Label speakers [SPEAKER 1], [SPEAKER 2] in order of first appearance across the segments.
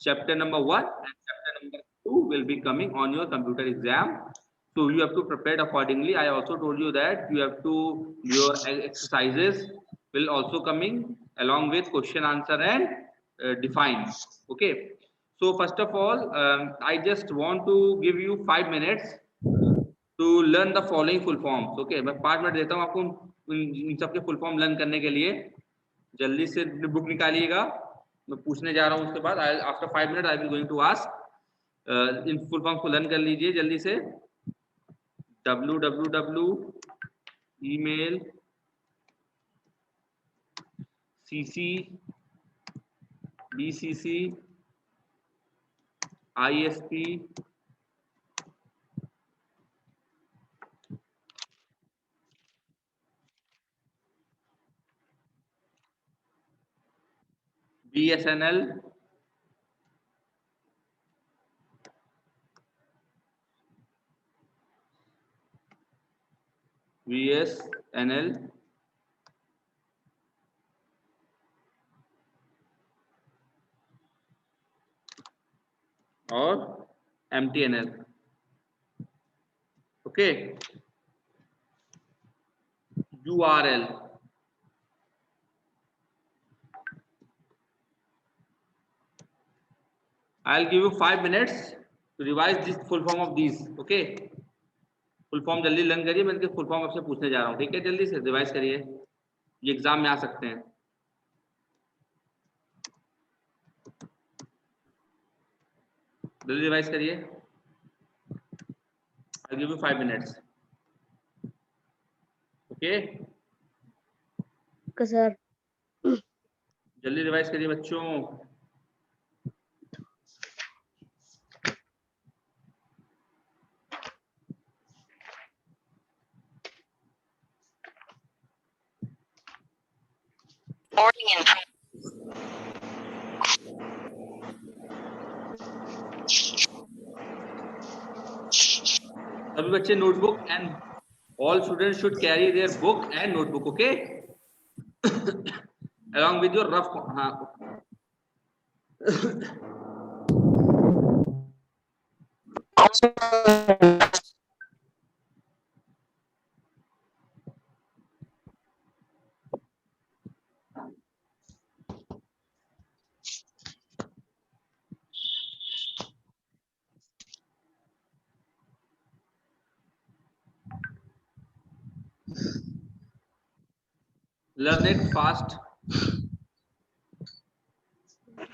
[SPEAKER 1] chapter number 1 and chapter number 2 will be coming on your computer exam. So you have to prepare accordingly. I also told you that you have to, your exercises will also coming along with question answer and define. Okay, so first of all I just want to give you 5 minutes to learn the following full forms. Okay, मैं 5 minute देता हूँ आपको इन सबके full form learn करने के लिए. जल्दी से बुक निकालिएगा, मैं पूछने जा रहा हूँ. उसके बाद after 5 minute I will going to ask. इन फुल फॉर्म को लर्न कर लीजिए जल्दी से. www email cc bcc isp bsnl vsnl और mtnl. Okay, url I'll give you 5 minutes to revise this full form of these. Okay, full form जल्दी learn करिए. मैं इनके फुल फॉर्म आपसे पूछने जा रहा हूँ. ठीक है, जल्दी से रिवाइज करिए, ये एग्जाम में आ सकते हैं. जल्दी रिवाइज करिए. I'll give you 5 minutes. Okay,
[SPEAKER 2] sir
[SPEAKER 1] जल्दी रिवाइज करिए बच्चों. सभी बच्चे notebook and all students should carry their book and notebook. Okay, along with your rough. हाँ, learn it fast.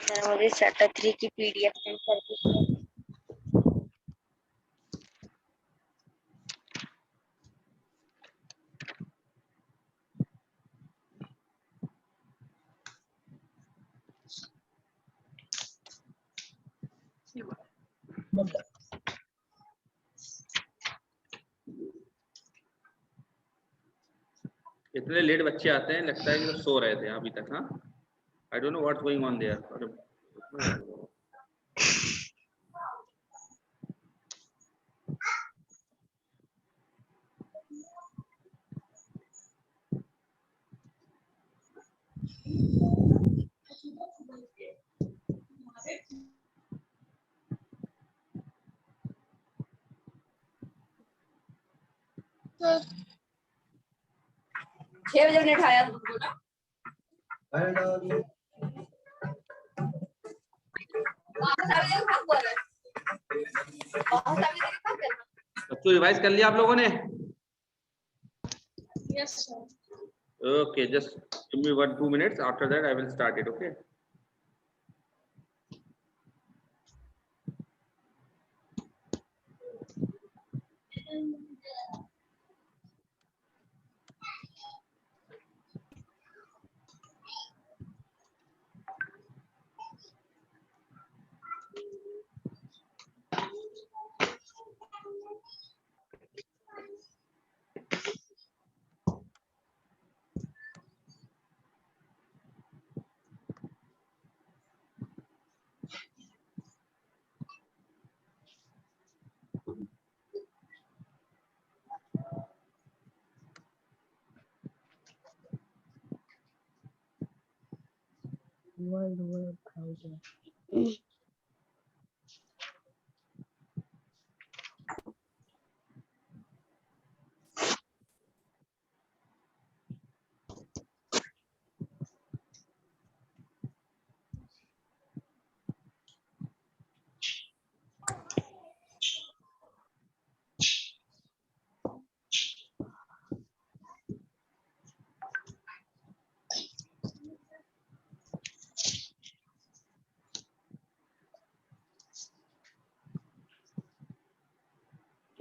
[SPEAKER 2] सर मुझे चैप्टर 3 की पीडीएफ सेंड कर दीजिए.
[SPEAKER 1] इतने लेट बच्चे आते हैं, लगता है कि वो सो रहे थे अभी तक. हाँ, I don't know what's going on their.
[SPEAKER 3] छह बजे ने उठाया तुमको ना.
[SPEAKER 1] बच्चों रिवाइज कर लिया आप लोगों ने?
[SPEAKER 3] Yes sir.
[SPEAKER 1] Okay, just give me 1-2 minutes. After that, I will start it. Okay.
[SPEAKER 2] World browser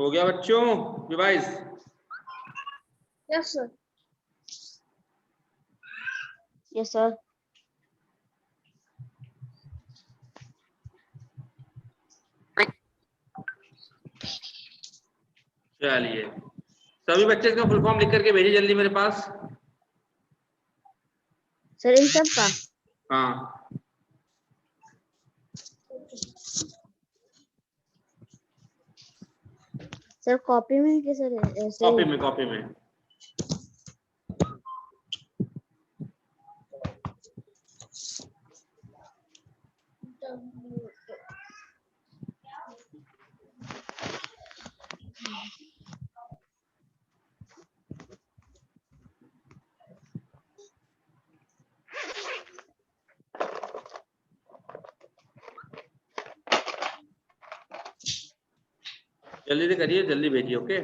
[SPEAKER 1] हो गया बच्चों revise?
[SPEAKER 2] Yes sir.
[SPEAKER 4] Yes sir.
[SPEAKER 1] चलिए सभी बच्चे इसका फुल फॉर्म लिख करके भेजिए जल्दी मेरे पास।
[SPEAKER 4] सर इन सब का?
[SPEAKER 1] हाँ
[SPEAKER 4] सर कॉपी में कि सर ऐसे
[SPEAKER 1] कॉपी
[SPEAKER 4] ही?
[SPEAKER 1] में, कॉपी में। जल्दी से करिए, जल्दी भेजिए। ओके,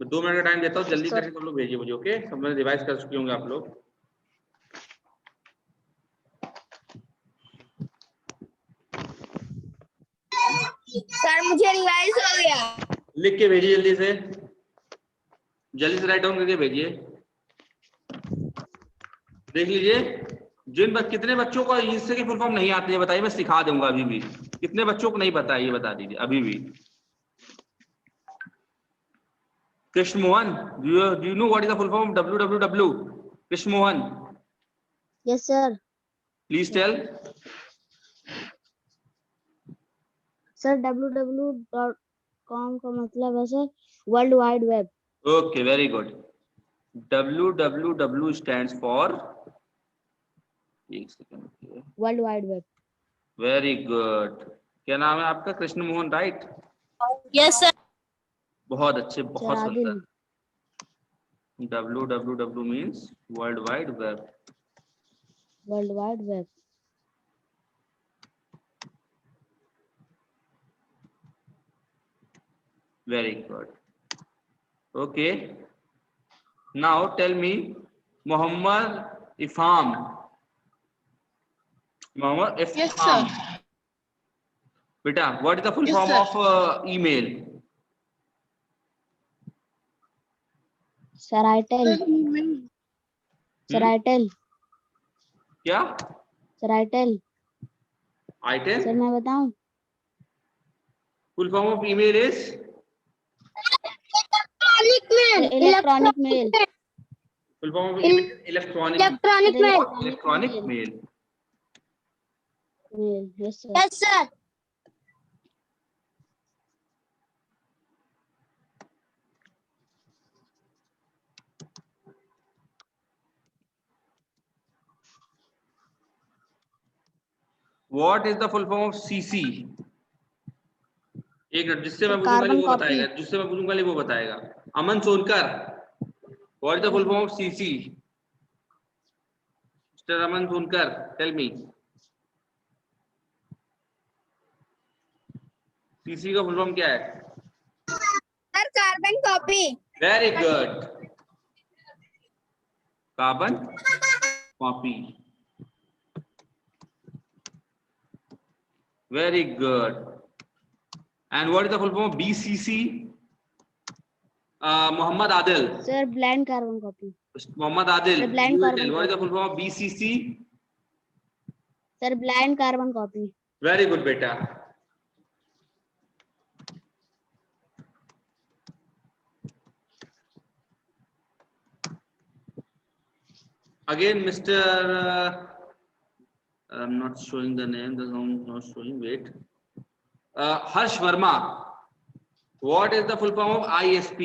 [SPEAKER 1] मैं 2 मिनट का टाइम देता हूँ, जल्दी
[SPEAKER 4] सर।
[SPEAKER 1] करके सब लोग भेजिए मुझे। ओके, सब मैंने रिवाइज कर चुके होंगे आप लोग।
[SPEAKER 2] सर मुझे रिवाइज हो गया।
[SPEAKER 1] लिख के भेजिए जल्दी से, जल्दी से राइट डाउन करके भेजिए। देख लीजिए कितने बच्चों को हिस्से की फुल फॉर्म नहीं आती है बताइए, मैं सिखा दूंगा। अभी भी कितने बच्चों को नहीं पता है ये बता दीजिए अभी भी। Krishna Mohan, do you know what is the full form of www? Krishna Mohan,
[SPEAKER 4] yes sir.
[SPEAKER 1] please tell.
[SPEAKER 4] Sir www.com का मतलब है sir world wide web.
[SPEAKER 1] Okay, very good. www stands for, एक second,
[SPEAKER 4] world wide web.
[SPEAKER 1] Very good. क्या नाम है आपका? Krishna Mohan, right?
[SPEAKER 2] Yes sir.
[SPEAKER 1] बहुत अच्छे,
[SPEAKER 4] सर
[SPEAKER 1] बहुत
[SPEAKER 4] आदिल।
[SPEAKER 1] सुंदर। www means world wide web.
[SPEAKER 4] World wide web.
[SPEAKER 1] Very good. Okay. Now tell me, Muhammad Ifham. Muhammad Ifham. Beta, what is the full form of email?
[SPEAKER 4] Sir itel. Sir itel.
[SPEAKER 1] क्या?
[SPEAKER 4] Sir itel.
[SPEAKER 1] itel?
[SPEAKER 4] Sir मैं बताऊं?
[SPEAKER 1] Full form of email is?
[SPEAKER 4] Electronic mail.
[SPEAKER 1] Full form of email is electronic
[SPEAKER 4] electronic
[SPEAKER 1] mail.
[SPEAKER 4] Mail. Yes sir.
[SPEAKER 2] Yes sir.
[SPEAKER 1] What is the full form of CC? एक minute, जिससे मैं
[SPEAKER 4] sir
[SPEAKER 1] पूछूंगा
[SPEAKER 4] carbon
[SPEAKER 1] वो
[SPEAKER 4] copy.
[SPEAKER 1] बताएगा, जिससे मैं पूछूंगा वो बताएगा। अमन Sonkar, what is the full form of CC? Mr. Aman Sonkar, tell me. CC का फुल फॉर्म क्या है?
[SPEAKER 2] Sir carbon copy.
[SPEAKER 1] Very good, carbon copy. Very good. And what is the full form of BCC? Mohammad Adil.
[SPEAKER 4] Sir blind carbon copy.
[SPEAKER 1] Mohammad Adil,
[SPEAKER 4] sir blind carbon
[SPEAKER 1] what is the
[SPEAKER 4] copy.
[SPEAKER 1] Full form of BCC?
[SPEAKER 4] Sir blind carbon copy.
[SPEAKER 1] Very good बेटा। Again, Mr. I'm not showing the name. The name not showing. Wait. Harsh Verma. What is the full form of ISP?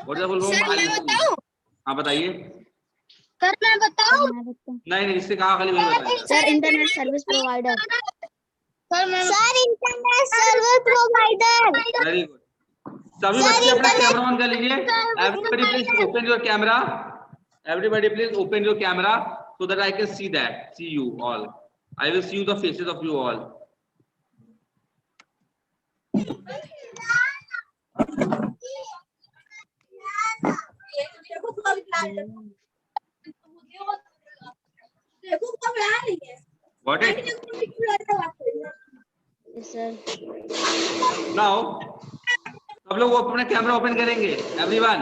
[SPEAKER 1] What is the full form
[SPEAKER 2] sir
[SPEAKER 1] of
[SPEAKER 2] मैं
[SPEAKER 1] ISP?
[SPEAKER 2] बताऊं?
[SPEAKER 1] हाँ बताइए।
[SPEAKER 2] Sir मैं बताऊं?
[SPEAKER 1] नहीं नहीं, इससे कहा, खाली वही बताइए।
[SPEAKER 4] Sir internet service provider.
[SPEAKER 2] Sir internet service provider.
[SPEAKER 1] Very good. सभी बच्चे अपना कैमरा ऑन कर लीजिए। Everybody please open your camera. Everybody please open your camera so that I can see you all. I will see you the faces of you all.
[SPEAKER 3] देखो कब आ रही है।
[SPEAKER 1] Got it?
[SPEAKER 4] Yes, sir.
[SPEAKER 1] Now, सब लोग वो अपना camera open करेंगे, everyone.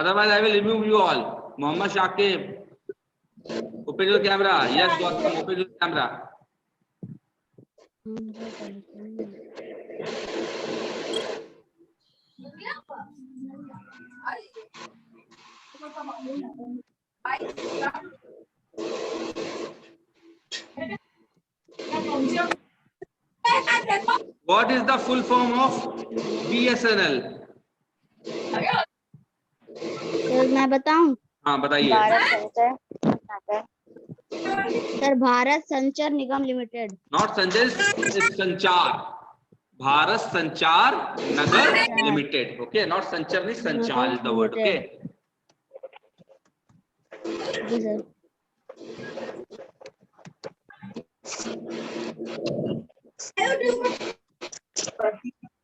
[SPEAKER 1] Otherwise, I will remove you all. Mohammad Shakib, open your camera. Yes, Gautam, open your camera. What is the full form of BSNL?
[SPEAKER 4] Sir मैं बताऊं?
[SPEAKER 1] हाँ बताइए।
[SPEAKER 4] सर भारत संचार निगम लिमिटेड।
[SPEAKER 1] नॉट संजय, संचार, भारत संचार नगर लिमिटेड। ओके, नॉट संचार नहीं, संचार इज द वर्ड। ओके
[SPEAKER 4] जी सर।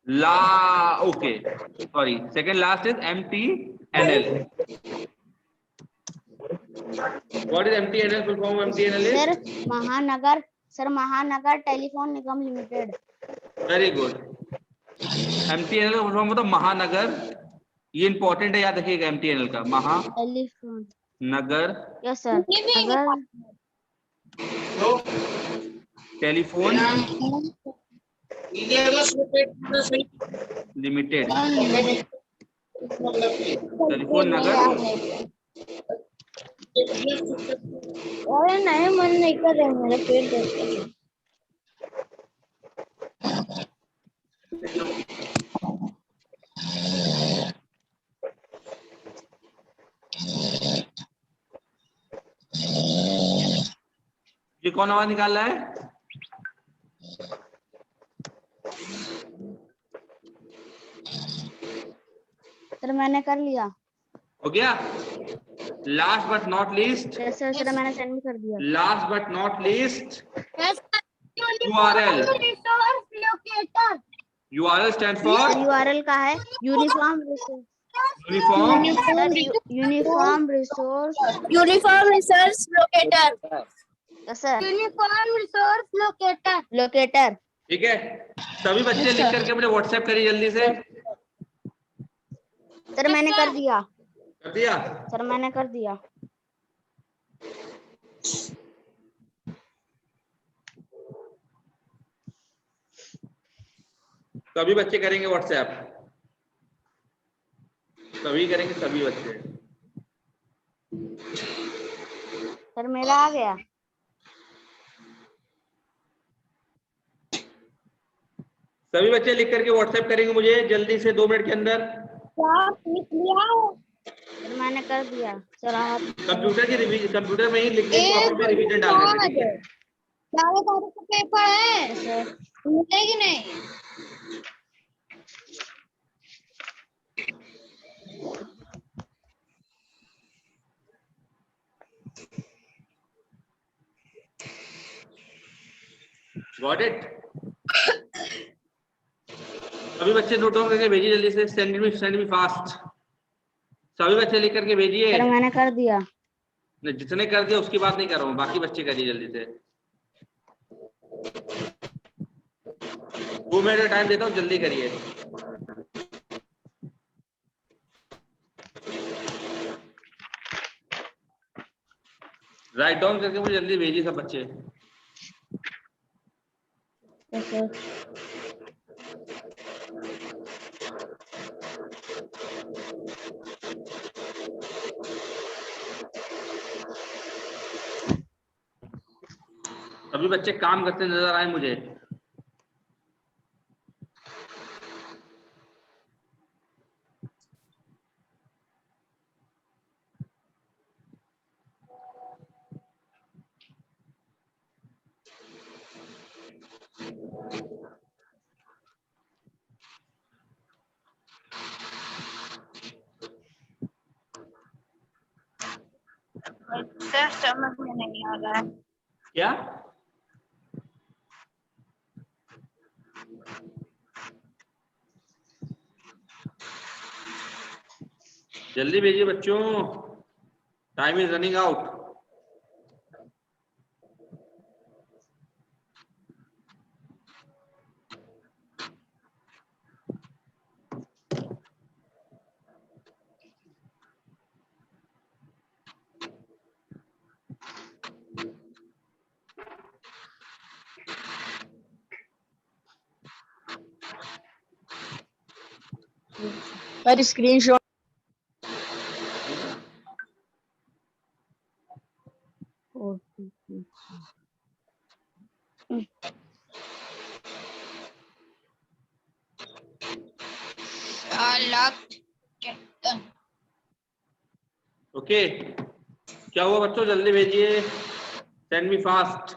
[SPEAKER 1] ला okay sorry, second last is MTNL। What is MTNL? Full form MTNL is
[SPEAKER 4] sir Mahanagar Telephone Nigam Limited.
[SPEAKER 1] Very good. MTNL का फुल फॉर्म होता है महानगर। ये इंपॉर्टेंट है, याद रखिएगा MTNL का, Maha
[SPEAKER 4] telephone
[SPEAKER 1] Nagar.
[SPEAKER 4] Yes sir. Nagar
[SPEAKER 1] telephone limited. Telephone Nagar.
[SPEAKER 2] अरे नहीं, मन नहीं कर रहा मेरा पेट दर्द।
[SPEAKER 1] ये कौन आवाज निकाल रहा है?
[SPEAKER 4] सर मैंने कर लिया।
[SPEAKER 1] हो गया। Last but not least,
[SPEAKER 4] yes sir. Sir मैंने सेंड भी कर दिया।
[SPEAKER 1] Last but not least, URL। URL stand for,
[SPEAKER 4] URL का है uniform resource. Uniform resource
[SPEAKER 2] locator.
[SPEAKER 4] Yes sir.
[SPEAKER 2] Uniform resource locator.
[SPEAKER 1] ठीक है। सभी बच्चे लिख करके मुझे व्हाट्सएप करिए जल्दी से।
[SPEAKER 4] सर मैंने कर दिया।
[SPEAKER 1] कर दिया?
[SPEAKER 4] सर मैंने कर दिया।
[SPEAKER 1] सभी बच्चे करेंगे व्हाट्सएप, सभी करेंगे, सभी बच्चे।
[SPEAKER 4] सर मेरा आ गया।
[SPEAKER 1] सभी बच्चे लिख करके व्हाट्सएप करेंगे मुझे जल्दी से 2 मिनट के अंदर।
[SPEAKER 4] सर मैंने कर दिया। सर आप
[SPEAKER 1] कंप्यूटर की रिवीजन, कंप्यूटर में ही लिख के कॉपी पे रिवीजन डाल देना, ठीक है?
[SPEAKER 2] 11 तारीख को पेपर है
[SPEAKER 4] सर।
[SPEAKER 2] मिलेगी नहीं।
[SPEAKER 1] Got it? सभी बच्चे नोट डाउन करके भेजिए जल्दी से। Send me fast. सभी बच्चे लिख करके भेजिए।
[SPEAKER 4] सर मैंने कर दिया।
[SPEAKER 1] नहीं, जितने कर दिया उसकी बात नहीं कर रहा हूँ, बाकी बच्चे करिए जल्दी से। 2 मिनट का टाइम देता हूँ, जल्दी करिए। राइट डाउन करके मुझे जल्दी भेजिए सब बच्चे।
[SPEAKER 4] Yes sir.
[SPEAKER 1] सभी बच्चे काम करते नजर आए मुझे।
[SPEAKER 2] सर समझ में नहीं आ रहा है।
[SPEAKER 1] क्या? जल्दी भेजिए बच्चों, टाइम इज रनिंग आउट।
[SPEAKER 4] पर स्क्रीनशॉट
[SPEAKER 1] ओके, क्या हुआ बच्चों, जल्दी भेजिए, सेंड मी फास्ट।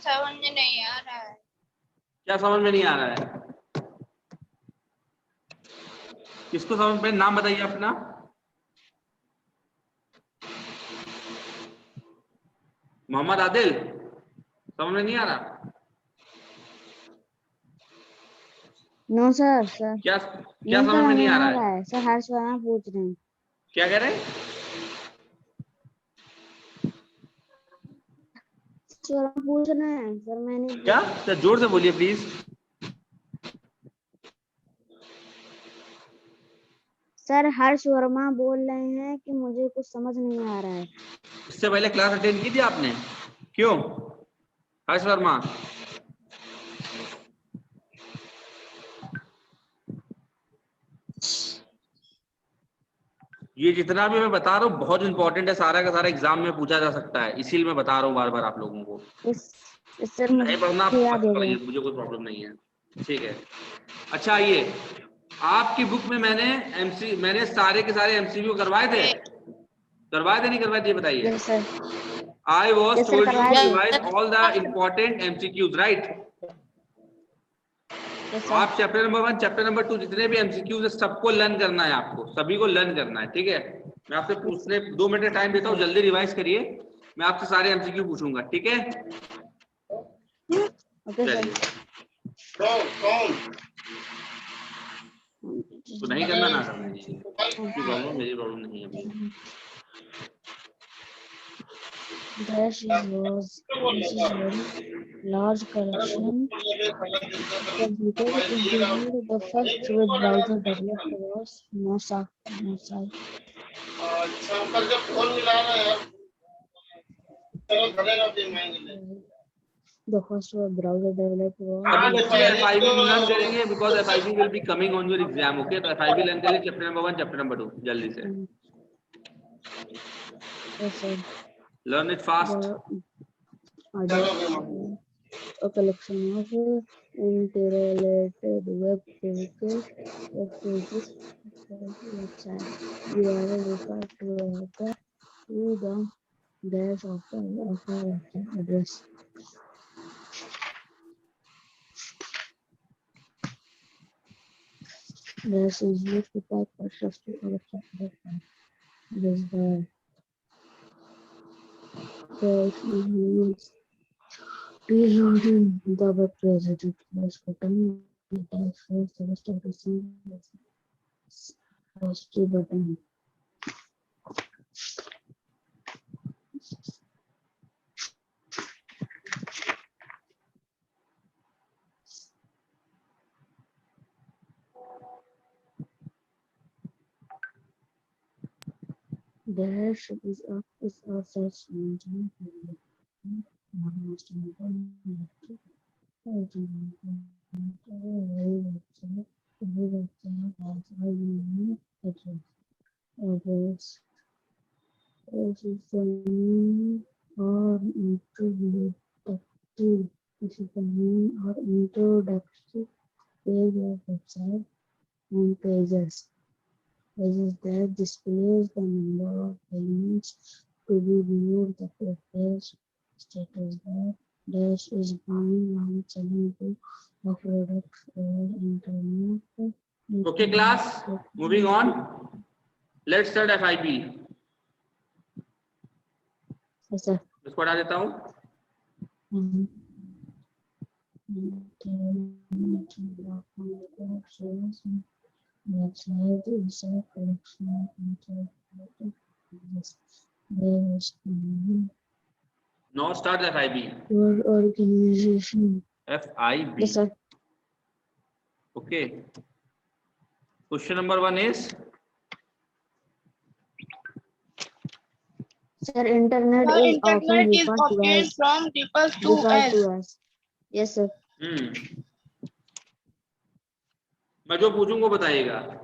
[SPEAKER 2] समझ नहीं आ रहा है।
[SPEAKER 1] क्या समझ में नहीं आ रहा है? किसको समझ में, नाम बताइए अपना। मोहम्मद आदिल, समझ में नहीं आ रहा?
[SPEAKER 4] नो सर सर
[SPEAKER 1] क्या
[SPEAKER 4] नहीं
[SPEAKER 1] समझ
[SPEAKER 4] सर,
[SPEAKER 1] में नहीं
[SPEAKER 4] हमें
[SPEAKER 1] आ
[SPEAKER 4] आ
[SPEAKER 1] रहा
[SPEAKER 4] रहा
[SPEAKER 1] है?
[SPEAKER 4] है सर, हर्ष वर्मा पूछ रहे हैं।
[SPEAKER 1] क्या कह रहे हैं?
[SPEAKER 4] सर पूछ रहे हैं सर, मैंने
[SPEAKER 1] क्या?
[SPEAKER 4] पूछा।
[SPEAKER 1] सर जोर से बोलिए प्लीज।
[SPEAKER 4] सर हर्ष वर्मा बोल रहे हैं कि मुझे कुछ समझ नहीं आ रहा है।
[SPEAKER 1] इससे पहले क्लास अटेंड की थी आपने? क्यों हर्ष वर्मा? ये जितना भी मैं बता रहा हूँ बहुत इंपॉर्टेंट है, सारा का सारा एग्जाम में पूछा जा सकता है, इसीलिए मैं बता रहा हूँ बार बार आप लोगों को।
[SPEAKER 4] इस सर
[SPEAKER 1] नहीं पढ़ना आप
[SPEAKER 4] मुझे याद
[SPEAKER 1] मत
[SPEAKER 4] हो
[SPEAKER 1] पढ़िए,
[SPEAKER 4] गया।
[SPEAKER 1] मुझे कोई प्रॉब्लम नहीं है, ठीक है। अच्छा आइए, आपकी बुक में मैंने सारे के सारे एमसीक्यू करवाए थे, नहीं करवाए थे, बताइए।
[SPEAKER 4] Yes sir,
[SPEAKER 1] I was
[SPEAKER 4] yes sir
[SPEAKER 1] told you
[SPEAKER 4] करवाए
[SPEAKER 1] to
[SPEAKER 4] थे।
[SPEAKER 1] revise all the important MCQs, right?
[SPEAKER 4] Yes sir.
[SPEAKER 1] आप चैप्टर नंबर 1, चैप्टर नंबर 2 जितने भी MCQs है सबको लर्न करना है, आपको सभी को लर्न करना है, ठीक है। मैं आपसे पूछने 2 मिनट टाइम देता हूँ, जल्दी रिवाइज करिए, मैं आपसे सारे MCQ पूछूंगा, ठीक है।
[SPEAKER 4] Okay sir.
[SPEAKER 1] चलिए, तो नहीं करना ना करना, ये प्रॉब्लम मेरी प्रॉब्लम नहीं है अभी।
[SPEAKER 4] This is very large collection. Computer engineer, the first web browser developed was Mozilla. The first web browser developed was
[SPEAKER 1] अभी बच्चे FIB लर्न करेंगे because FIB will be coming on your exam, okay. तो FIB learn करिए, chapter number 1, chapter number 2 जल्दी से learn it fast.
[SPEAKER 4] a collection of interrelated web pages website URL referred to the dash of the website address. Dash is used to type process to website website. This the dash is used to loading the web page to press button. The dash is the rest of the same press two button. Dash is a search engine for most important every website has a unique address. This is the name or introductory. This is the name or introductory page of website and pages. Pages that displays the number of elements to be viewed, the page status bar. Dash is buying and selling to a product or internet.
[SPEAKER 1] Okay class, moving on, let's start FIB।
[SPEAKER 4] Yes, sir.
[SPEAKER 1] इसको हटा देता हूँ।
[SPEAKER 4] Website is a collection of internet pages.
[SPEAKER 1] Now start the FIB।
[SPEAKER 4] Your organization.
[SPEAKER 1] FIB।
[SPEAKER 4] Yes, sir.
[SPEAKER 1] Okay. Question number 1 is
[SPEAKER 4] Sir, internet
[SPEAKER 5] The
[SPEAKER 4] is often
[SPEAKER 5] internet is
[SPEAKER 4] referred to
[SPEAKER 5] often
[SPEAKER 4] as
[SPEAKER 5] from referred to as.
[SPEAKER 4] Yes, sir.
[SPEAKER 1] मैं जो पूछूंगा बताइएगा।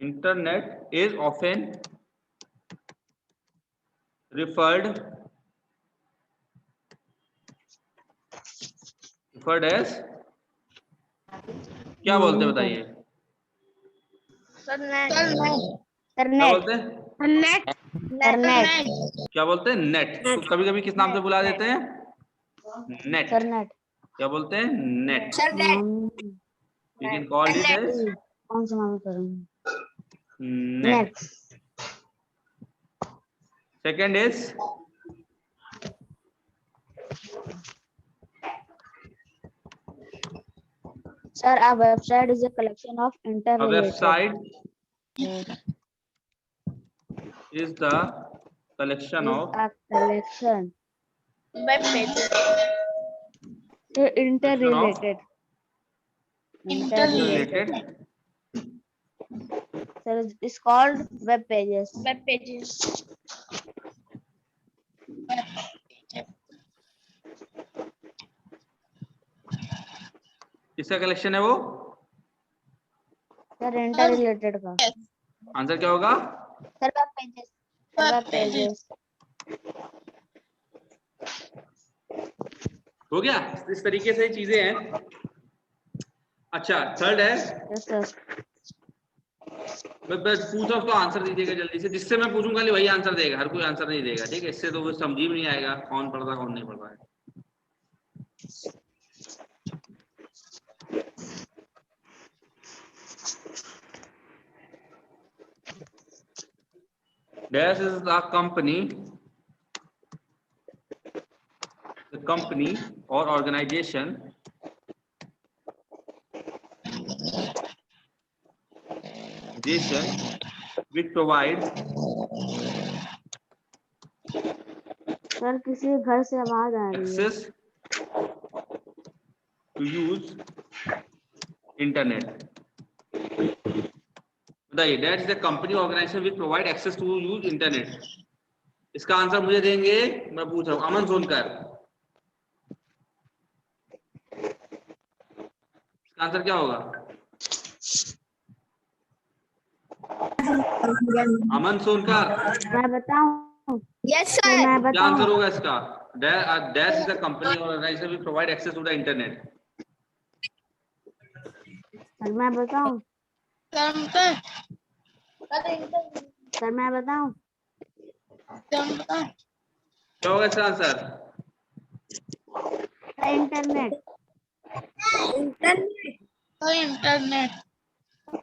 [SPEAKER 1] Internet is often referred as, क्या बोलते हैं बताइए?
[SPEAKER 2] Sir net
[SPEAKER 1] क्या बोलते हैं?
[SPEAKER 2] नेट
[SPEAKER 1] क्या बोलते हैं? नेट। तो कभी कभी किस नाम से बुला देते हैं? नेट।
[SPEAKER 4] Sir net.
[SPEAKER 1] क्या बोलते हैं? नेट।
[SPEAKER 4] नाम
[SPEAKER 1] You can call it as
[SPEAKER 4] कौन सा नाम करूँगी?
[SPEAKER 1] net. Second is
[SPEAKER 4] Sir, a website is a collection of
[SPEAKER 1] a
[SPEAKER 4] interrelated.
[SPEAKER 1] website
[SPEAKER 4] Yes.
[SPEAKER 1] is the collection
[SPEAKER 4] Is
[SPEAKER 1] of
[SPEAKER 4] a collection.
[SPEAKER 2] web pages.
[SPEAKER 4] Interrelated.
[SPEAKER 1] related
[SPEAKER 4] Sir, it's called web pages.
[SPEAKER 2] Web pages.
[SPEAKER 1] किसका collection है वो?
[SPEAKER 4] Sir, interrelated का.
[SPEAKER 1] Answer क्या होगा?
[SPEAKER 4] Sir, web pages. Web pages.
[SPEAKER 1] हो गया? इस तरीके से चीजें हैं। अच्छा, थर्ड है,
[SPEAKER 4] Yes, sir.
[SPEAKER 1] मैं पूछा उसको आंसर दीजिएगा जल्दी से। जिससे मैं पूछूंगा खाली वही आंसर देगा, हर कोई आंसर नहीं देगा, ठीक है? इससे तो वो समझ ही नहीं आएगा कौन पढ़ रहा कौन नहीं पढ़ रहा है। Dash is the company or organization which provides
[SPEAKER 4] Sir, किसी घर से आवाज आ रही है.
[SPEAKER 1] access to use internet. बताइए, that is the company organization which provide access to use internet. इसका आंसर मुझे देंगे, मैं पूछ रहा हूँ, अमन सोनकर। इसका आंसर क्या होगा? अमन सोनकर।
[SPEAKER 4] मैं बताऊं?
[SPEAKER 2] Yes
[SPEAKER 4] तो मैं
[SPEAKER 2] sir.
[SPEAKER 1] क्या आंसर
[SPEAKER 4] बताऊं?
[SPEAKER 1] होगा इसका? Dash is the company or organization which provide access to the internet.
[SPEAKER 4] Sir मैं बताऊं? सर मैं बताऊं?
[SPEAKER 1] क्या होगा इसका आंसर?
[SPEAKER 4] इंटरनेट.
[SPEAKER 5] इंटरनेट।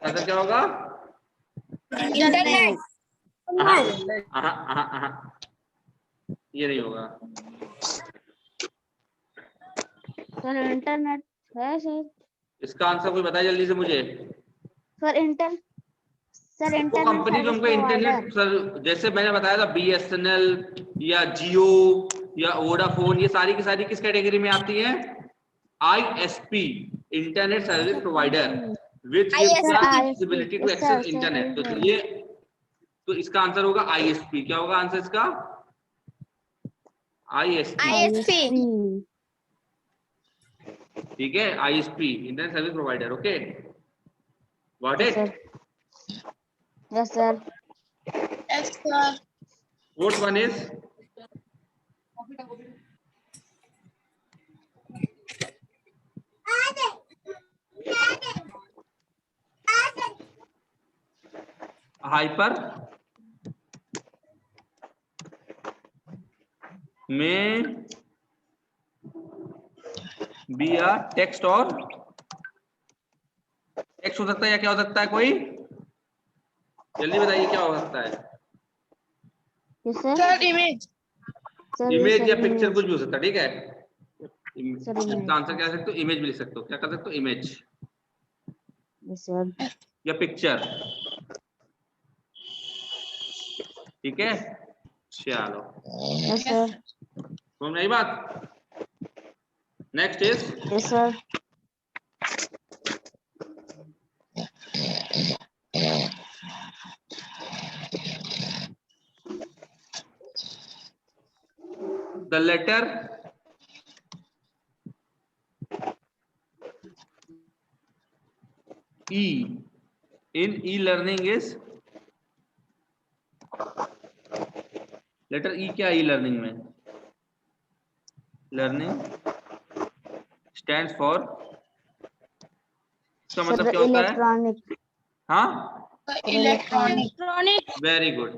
[SPEAKER 1] आंसर क्या होगा?
[SPEAKER 2] Internet.
[SPEAKER 1] ये नहीं होगा।
[SPEAKER 4] सर इंटरनेट है सर.
[SPEAKER 1] इसका आंसर कोई बताए जल्दी से मुझे।
[SPEAKER 4] सर
[SPEAKER 1] वो
[SPEAKER 4] इंटरनेट
[SPEAKER 1] कंपनी जो हमको इंटरनेट, सर जैसे मैंने बताया था BSNL या जियो या वोडाफोन, ये सारी की सारी किस कैटेगरी में आती है? ISP, internet service provider, which gives accessibility to access internet. तो ये, तो इसका आंसर होगा ISP। क्या होगा आंसर इसका? ISP। ठीक है, ISP, internet service provider. Okay, got it?
[SPEAKER 4] Yes sir.
[SPEAKER 1] Fourth one is hyper may be a text और टेक्स्ट हो सकता है या क्या हो सकता है? कोई जल्दी बताइए क्या हो सकता है?
[SPEAKER 5] Sir image.
[SPEAKER 1] इमेज या पिक्चर, कुछ भी हो सकता है, ठीक है?
[SPEAKER 4] सर,
[SPEAKER 1] इसका आंसर क्या कर सकते हो? इमेज भी लिख सकते हो। क्या कर सकते हो? Image
[SPEAKER 4] sir.
[SPEAKER 1] या पिक्चर। ठीक है, चलो
[SPEAKER 4] यस सर।
[SPEAKER 1] समझ में आई बात। Next is
[SPEAKER 4] yes sir.
[SPEAKER 1] the letter E in e-learning is letter E क्या है e-learning में? लर्निंग स्टैंड्स फॉर, इसका मतलब क्या होता है?
[SPEAKER 4] इलेक्ट्रॉनिक।
[SPEAKER 1] हाँ,
[SPEAKER 5] electronic.
[SPEAKER 1] Very good,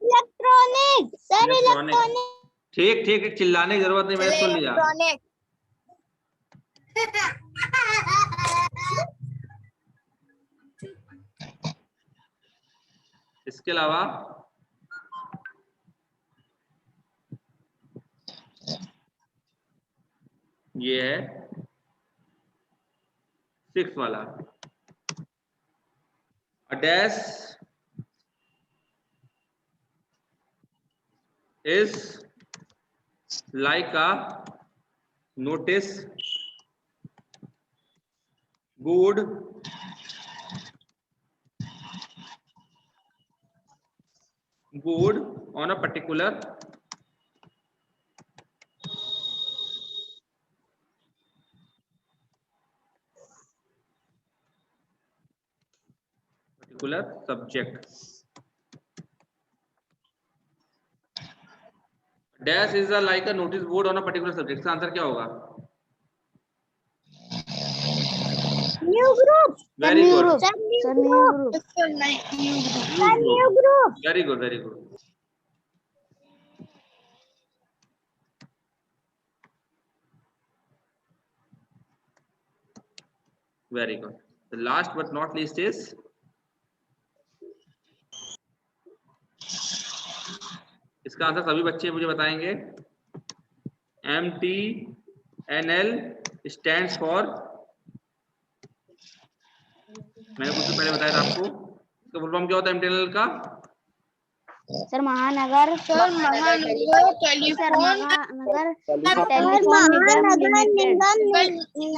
[SPEAKER 2] electronic sir,
[SPEAKER 1] electronic. ठीक ठीक, चिल्लाने की जरूरत नहीं, मैंने सुन लिया।
[SPEAKER 2] इलेक्ट्रॉनिक।
[SPEAKER 1] इसके अलावा ये है 6 वाला, a dash is like a notice board on a particular subject. Dash is like a notice board on a particular subject. इसका आंसर क्या होगा?
[SPEAKER 2] New group.
[SPEAKER 1] Very good,
[SPEAKER 4] sir new group.
[SPEAKER 2] New group.
[SPEAKER 1] Very good, very good. Very good. The last but not least is इसका answer सभी बच्चे मुझे बताएंगे। MTNL stands for, मैंने कुछ पहले बताया था आपको, इसका फुल फॉर्म क्या होता है MTNL का?
[SPEAKER 4] सर महानगर।
[SPEAKER 5] Sir Mahanagar Telephone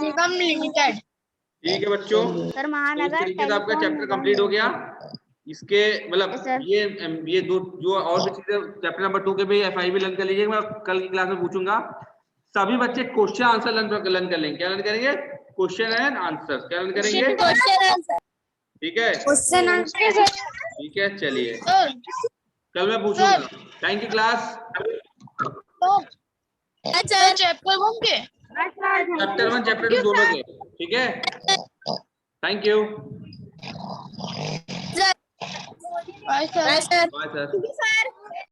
[SPEAKER 5] Nigam limited.
[SPEAKER 1] ठीक है बच्चों,
[SPEAKER 4] सर
[SPEAKER 1] तो इस
[SPEAKER 4] महानगर
[SPEAKER 1] तरीके से आपका चैप्टर कंप्लीट हो गया। इसके मतलब ये दो जो और भी चीजें चैप्टर नंबर 2 के भी FI भी लर्न कर लीजिए, मैं कल की क्लास में पूछूंगा। सभी बच्चे क्वेश्चन आंसर लर्न कर लेंगे। क्या लर्न करेंगे? Question and answer. क्या लर्न करेंगे? ठीक है,
[SPEAKER 2] क्वेश्चन आंसर।
[SPEAKER 1] ठीक है, चलिए कल मैं पूछूंगा। Thank you class.
[SPEAKER 5] चैप्टर 1 के,
[SPEAKER 1] चैप्टर 1 चैप्टर 2 दोनों के, ठीक है। Thank you,
[SPEAKER 5] bye sir.
[SPEAKER 1] Bye sir.